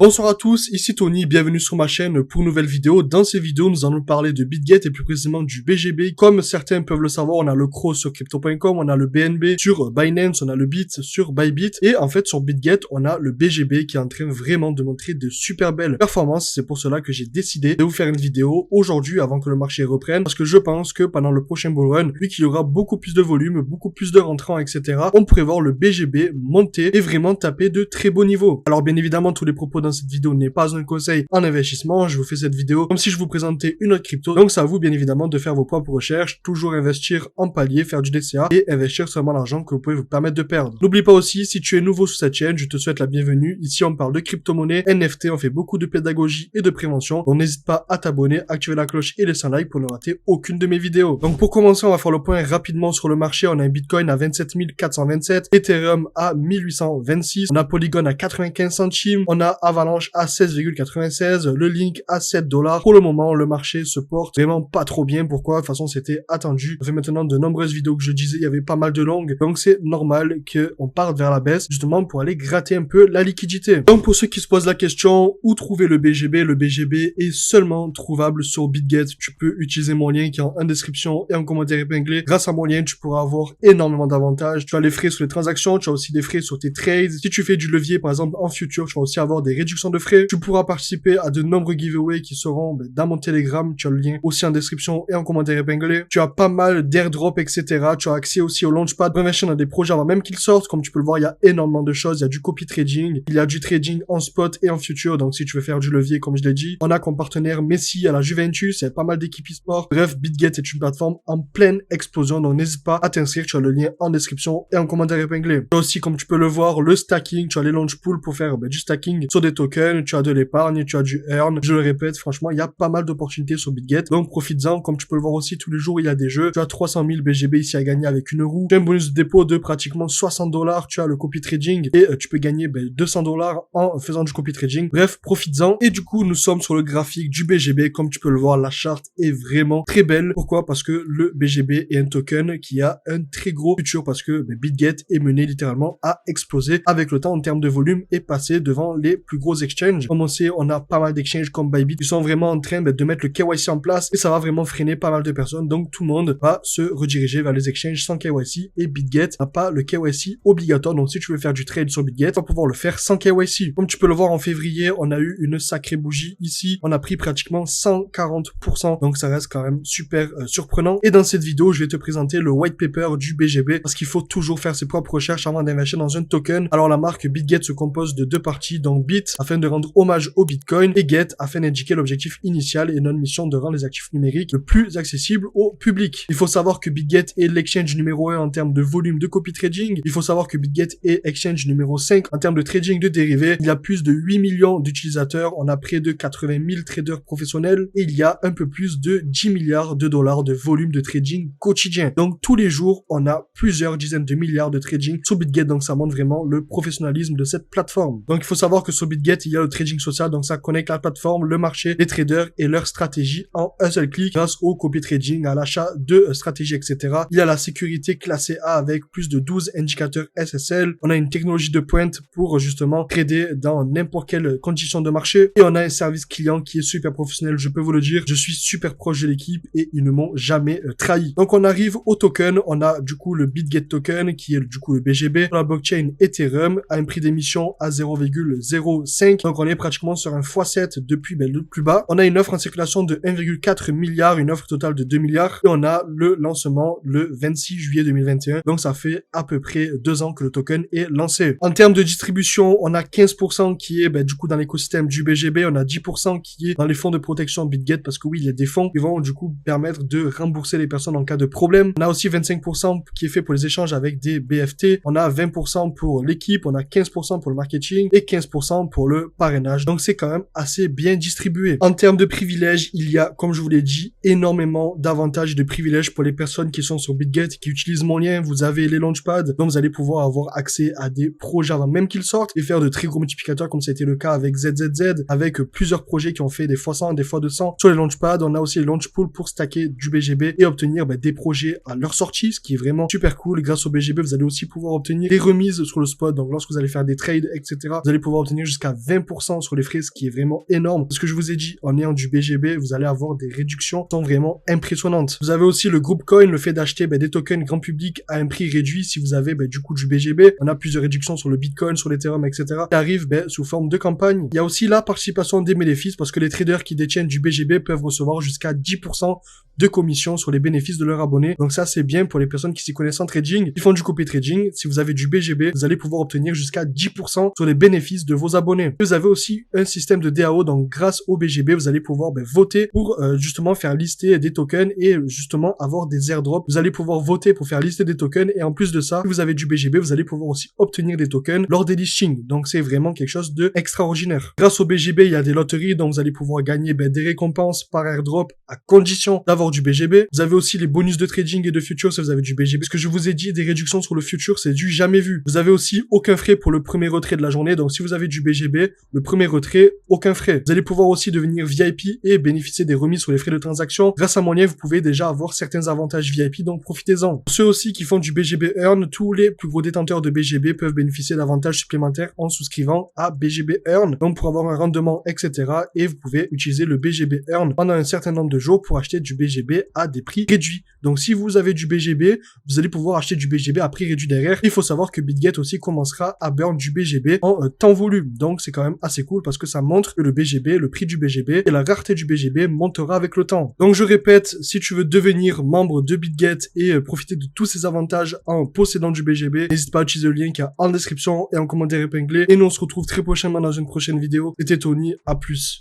Bonsoir à tous, ici Tony, bienvenue sur ma chaîne pour une nouvelle vidéo. Dans ces vidéos, nous allons parler de Bitget et plus précisément du BGB. Comme certains peuvent le savoir, on a le CRO sur Crypto.com, on a le BNB sur Binance, on a le BIT sur Bybit. Et en fait, sur Bitget, on a le BGB qui est en train vraiment de montrer de super belles performances. C'est pour cela que j'ai décidé de vous faire une vidéo aujourd'hui avant que le marché reprenne. Parce que je pense que pendant le prochain bull run, vu qu'il y aura beaucoup plus de volume, beaucoup plus de rentrants, etc., on pourrait voir le BGB monter et vraiment taper de très beaux niveaux. Alors bien évidemment, tous les propos dans cette vidéo n'est pas un conseil en investissement. Je vous fais cette vidéo comme si je vous présentais une autre crypto. Donc c'est à vous bien évidemment de faire vos propres recherches, toujours investir en palier, faire du DCA et investir seulement l'argent que vous pouvez vous permettre de perdre. N'oublie pas aussi, si tu es nouveau sur cette chaîne, je te souhaite la bienvenue. Ici on parle de crypto-monnaie, NFT, on fait beaucoup de pédagogie et de prévention. Donc n'hésite pas à t'abonner, activer la cloche et laisser un like pour ne rater aucune de mes vidéos. Donc pour commencer, on va faire le point rapidement sur le marché. On a un Bitcoin à 27 427, Ethereum à 1826, on a Polygon à 95 centimes, on a Avalanche à 16,96, le Link à 7 $. Pour le moment, le marché se porte vraiment pas trop bien. Pourquoi? De toute façon, c'était attendu. Ça fait maintenant de nombreuses vidéos que je disais, il y avait pas mal de longues. Donc, c'est normal qu'on parte vers la baisse, justement, pour aller gratter un peu la liquidité. Donc, pour ceux qui se posent la question, où trouver le BGB est seulement trouvable sur Bitget. Tu peux utiliser mon lien qui est en description et en commentaire épinglé. Grâce à mon lien, tu pourras avoir énormément d'avantages. Tu as les frais sur les transactions, tu as aussi des frais sur tes trades. Si tu fais du levier, par exemple, en futur, tu vas aussi avoir des réductions de frais. Tu pourras participer à de nombreux giveaways qui seront dans mon Telegram. Tu as le lien aussi en description et en commentaire épinglé. Tu as pas mal d'airdrops, etc. Tu as accès aussi au launchpad pour investir dans des projets avant même qu'ils sortent. Comme tu peux le voir, il y a énormément de choses. Il y a du copy trading, il y a du trading en spot et en futur. Donc si tu veux faire du levier, comme je l'ai dit, on a comme partenaire Messi à la Juventus. Il y a pas mal d'équipes e-sport. Bref, Bitget est une plateforme en pleine explosion. Donc n'hésite pas à t'inscrire. Tu as le lien en description et en commentaire épinglé. Tu as aussi, comme tu peux le voir, le stacking. Tu as les launch pools pour faire du stacking sur des tokens. Tu as de l'épargne, tu as du earn. Je le répète, franchement, il y a pas mal d'opportunités sur Bitget. Donc profites-en. Comme tu peux le voir aussi, tous les jours, il y a des jeux. Tu as 300 000 BGB ici à gagner avec une roue. Tu as un bonus de dépôt de pratiquement 60 $. Tu as le copy trading et tu peux gagner 200 $ en faisant du copy trading. Bref, profites-en. Et du coup, nous sommes sur le graphique du BGB. Comme tu peux le voir, la charte est vraiment très belle. Pourquoi? Parce que le BGB est un token qui a un très gros futur parce que Bitget est mené littéralement à exploser avec le temps en termes de volume et passer devant les plus gros exchanges. Comme on sait, on a pas mal d'exchanges comme Bybit qui sont vraiment en train de mettre le KYC en place et ça va vraiment freiner pas mal de personnes. Donc tout le monde va se rediriger vers les exchanges sans KYC et Bitget n'a pas le KYC obligatoire. Donc si tu veux faire du trade sur Bitget, tu vas pouvoir le faire sans KYC. Comme tu peux le voir en février, on a eu une sacrée bougie ici. On a pris pratiquement 140%. Donc ça reste quand même super surprenant. Et dans cette vidéo, je vais te présenter le white paper du BGB parce qu'il faut toujours faire ses propres recherches avant d'investir dans un token. Alors la marque Bitget se compose de deux parties, donc Bit afin de rendre hommage au Bitcoin et Get afin d'indiquer l'objectif initial et notre mission de rendre les actifs numériques le plus accessible au public. Il faut savoir que Bitget est l'exchange numéro 1 en termes de volume de copy trading. Il faut savoir que Bitget est exchange numéro 5 en termes de trading de dérivés. Il y a plus de 8 millions d'utilisateurs. On a près de 80 000 traders professionnels et il y a un peu plus de 10 milliards de dollars de volume de trading quotidien. Donc tous les jours, on a plusieurs dizaines de milliards de trading sur Bitget. Donc ça montre vraiment le professionnalisme de cette plateforme. Donc il faut savoir que sur Bitget, il y a le trading social. Donc ça connecte la plateforme, le marché, les traders et leur stratégie en un seul clic grâce au copy trading, à l'achat de stratégies, etc. Il y a la sécurité classée A avec plus de 12 indicateurs SSL. On a une technologie de pointe pour justement trader dans n'importe quelle condition de marché. Et on a un service client qui est super professionnel, je peux vous le dire. Je suis super proche de l'équipe et ils ne m'ont jamais trahi. Donc on arrive au token. On a du coup le Bitget token qui est du coup le BGB. La blockchain Ethereum a un prix d'émission à 0,05. Donc on est pratiquement sur un x7 depuis le plus bas. On a une offre en circulation de 1,4 milliard, une offre totale de 2 milliards. Et on a le lancement le 26 juillet 2021. Donc ça fait à peu près 2 ans que le token est lancé. En termes de distribution, on a 15% qui est du coup dans l'écosystème du BGB. On a 10% qui est dans les fonds de protection Bitget parce que oui, il y a des fonds qui vont du coup permettre de rembourser les personnes en cas de problème. On a aussi 25% qui est fait pour les échanges avec des BFT. On a 20% pour l'équipe. On a 15% pour le marketing et 15% pour le parrainage. Donc c'est quand même assez bien distribué. En termes de privilèges, il y a, comme je vous l'ai dit, énormément d'avantages et de privilèges pour les personnes qui sont sur Bitget, qui utilisent mon lien. Vous avez les launchpads, donc vous allez pouvoir avoir accès à des projets avant même qu'ils sortent et faire de très gros multiplicateurs comme ça a été le cas avec ZZZ, avec plusieurs projets qui ont fait des fois 100, des fois 200 sur les launchpads. On a aussi les launch pools pour stacker du BGB et obtenir des projets à leur sortie, ce qui est vraiment super cool. Grâce au BGB, vous allez aussi pouvoir obtenir des remises sur le spot. Donc lorsque vous allez faire des trades, etc., vous allez pouvoir obtenir jusqu'à jusqu'à 20% sur les frais, ce qui est vraiment énorme. Ce que je vous ai dit, en ayant du BGB, vous allez avoir des réductions qui sont vraiment impressionnantes. Vous avez aussi le groupe coin, le fait d'acheter des tokens grand public à un prix réduit si vous avez du coup du BGB. On a plusieurs réductions sur le Bitcoin, sur l'Ethereum, etc. qui arrivent sous forme de campagne. Il y a aussi la participation des bénéfices parce que les traders qui détiennent du BGB peuvent recevoir jusqu'à 10% de commission sur les bénéfices de leurs abonnés. Donc ça, c'est bien pour les personnes qui s'y connaissent en trading, qui font du copy trading. Si vous avez du BGB, vous allez pouvoir obtenir jusqu'à 10% sur les bénéfices de vos abonnés. Vous avez aussi un système de DAO, donc grâce au BGB, vous allez pouvoir voter pour justement faire lister des tokens et justement avoir des airdrops. Vous allez pouvoir voter pour faire lister des tokens et en plus de ça, si vous avez du BGB, vous allez pouvoir aussi obtenir des tokens lors des listings. Donc c'est vraiment quelque chose de extraordinaire. Grâce au BGB, il y a des loteries, donc vous allez pouvoir gagner des récompenses par airdrop à condition d'avoir du BGB. Vous avez aussi les bonus de trading et de future si vous avez du BGB. Ce que je vous ai dit, des réductions sur le future, c'est du jamais vu. Vous avez aussi aucun frais pour le premier retrait de la journée. Donc si vous avez du BGB, le premier retrait, aucun frais. Vous allez pouvoir aussi devenir VIP et bénéficier des remises sur les frais de transaction. Grâce à mon lien, vous pouvez déjà avoir certains avantages VIP, donc profitez-en. Pour ceux aussi qui font du BGB Earn, tous les plus gros détenteurs de BGB peuvent bénéficier d'avantages supplémentaires en souscrivant à BGB Earn, donc pour avoir un rendement, etc. Et vous pouvez utiliser le BGB Earn pendant un certain nombre de jours pour acheter du BGB à des prix réduits. Donc si vous avez du BGB, vous allez pouvoir acheter du BGB à prix réduit derrière. Il faut savoir que BitGet aussi commencera à burn du BGB en temps voulu. Donc c'est quand même assez cool parce que ça montre que le BGB, le prix du BGB et la rareté du BGB montera avec le temps. Donc je répète, si tu veux devenir membre de BitGet et profiter de tous ces avantages en possédant du BGB, n'hésite pas à utiliser le lien qui est en description et en commentaire épinglé. Et nous on se retrouve très prochainement dans une prochaine vidéo. C'était Tony, à plus.